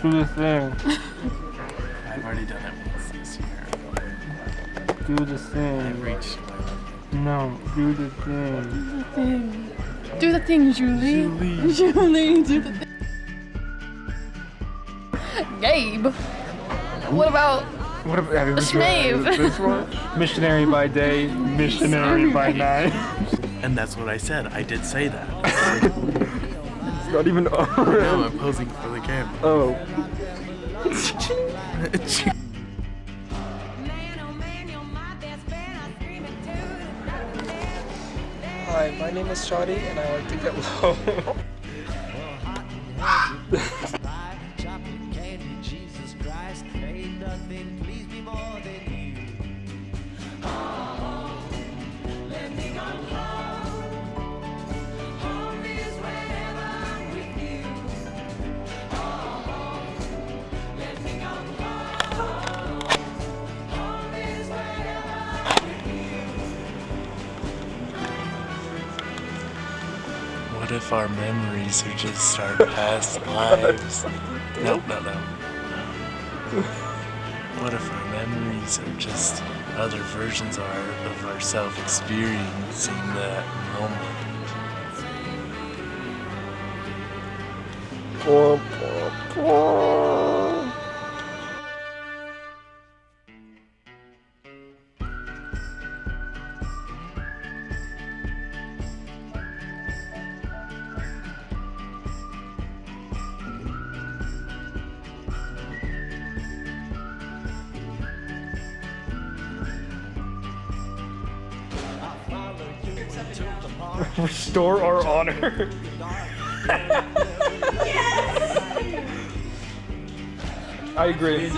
Do the thing. I've already done it once this year. Do the thing. I've reached my limit. No, do the thing. Do the thing, Julie. Julie, do the thing. Gabe. What about What have you Schmave? this one? Missionary by day, missionary by night. And that's what I said. I did say that. It's not even on. No, I'm posing for the camera. Oh. Hi, my name is Shawty and I like to get low. What if our memories are just our past lives? No. What if our memories are just other versions of ourselves experiencing that moment? Restore our honor. I agree.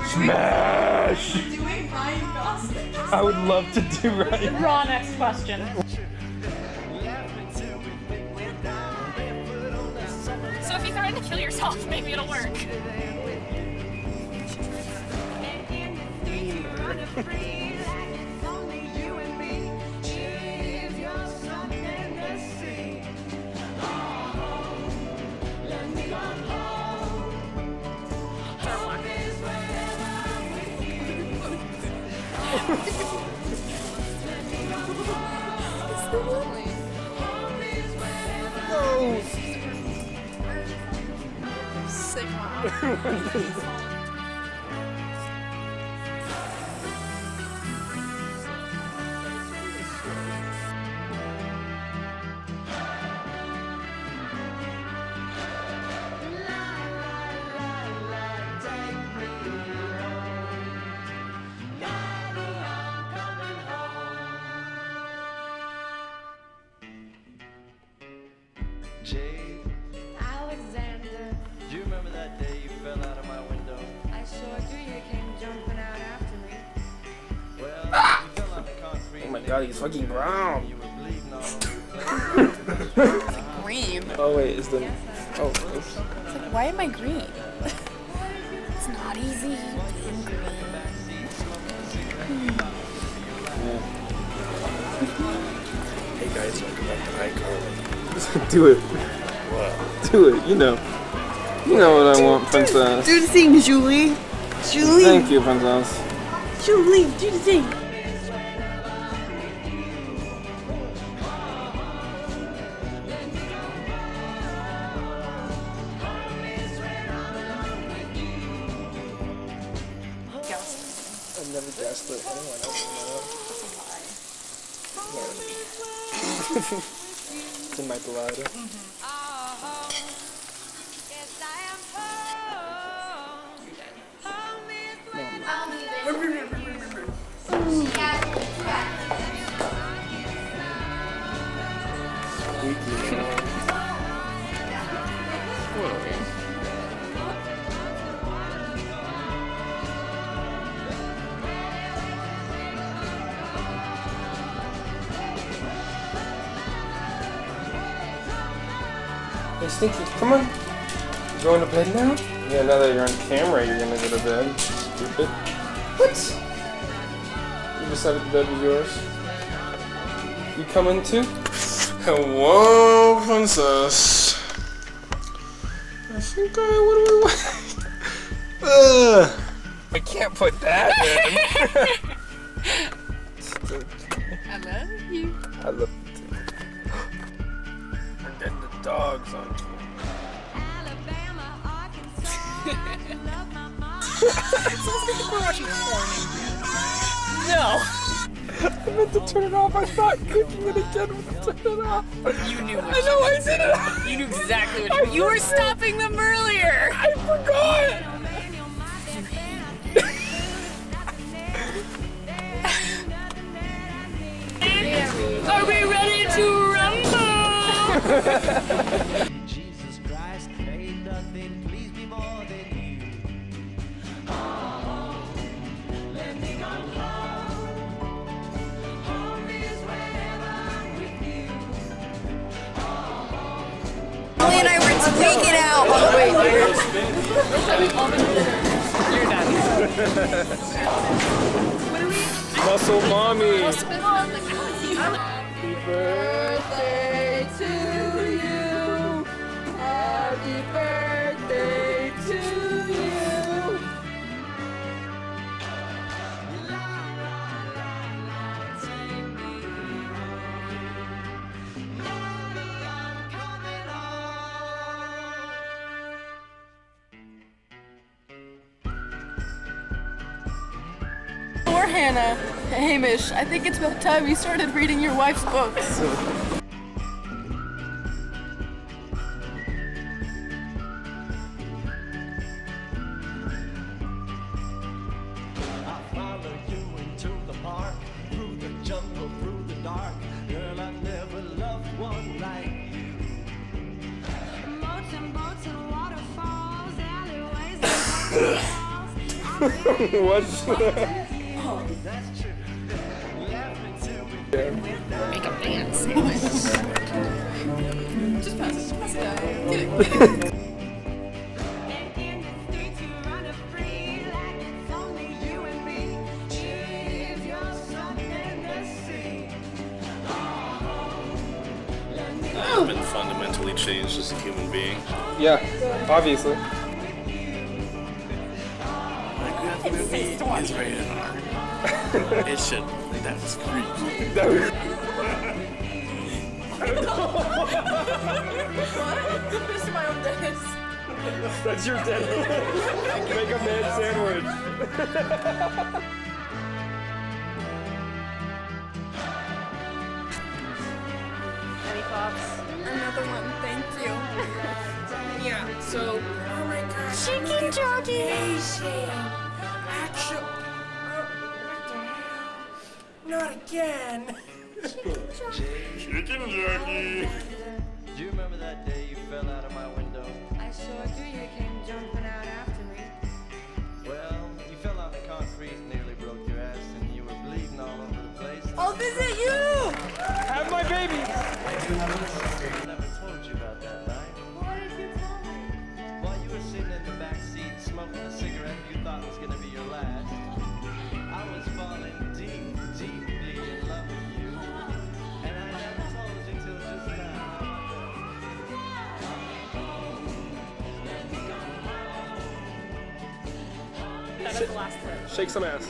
Smash! Doing Ryan Gosling. I would love to do Ryan. Raw next question. So if you threaten to kill yourself, maybe it'll work. Alexander, Do you remember that day you fell out of my window? I saw you. You came jumping out after me. Well, you fell on the concrete. Oh my god, he's fucking brown. You were bleeding all over. Green. Oh wait, is the... Oh, oops. It's like, why am I green? It's not easy being green. Hey guys, welcome back to iCarly. Do it. What? Do it, you know. You know what I want, princess. Do the thing, Julie. Julie. Thank you, princess. Julie, do the thing. I've never guessed it. Anyone else know? It's in my blood. Hey, Stinky, come on. You going to bed now? Yeah, now that you're on camera, you're gonna go to bed. Stupid. What? You decided the bed was yours? You coming too? Hello, princess. That's Okay, what do we want? I can't put that in. I love you. I love you too. And then the dogs on you. Sounds like we're watching porn. No. I meant to turn it off. I thought clicking it again would turn it off. You knew what I know I did it. you knew exactly what you were stopping them earlier. I forgot. Are we ready to rumble? Jesus Christ, ain't nothing please me more than you. Let me go home. Home is wherever I'm with you. Molly and I were tweaking out on the way here. You're done. What are we? Muscle mommy. Happy birthday to you. Happy birthday to you. Poor Hannah. Hamish, I think it's about time you started reading your wife's books. I'll follow you into the park, through the jungle, through the dark. Girl, I never loved one like you. Boats and waterfalls, alleyways and What's that? That's true. Laugh until we Make a man sandwich. Just pass it down. Get it. And in the streets you run free like it's only you and me. If you're something to see. I've been fundamentally changed as a human being. Yeah, obviously. My graphic movie is rated R. It should. That was creepy. This is my own dentist. That's your dentist. Make a man sandwich. Any thoughts? Another one, thank you. Yeah, so. Oh my gosh. Chicken jockey. Action. Not again. Chicken jerky. Do you remember that day you fell out of my window? I sure do, you came jumping out after me. Well, you fell on the concrete, nearly broke your ass, and you were bleeding all over the place. I'll visit you! Have my baby. I never told you about that night. What did you tell me? While you were sitting in the back seat smoking a cigarette you thought was gonna be your last, I was falling deep, deeply in love with you. And I never told you till just now. That was the last word. Shake some ass.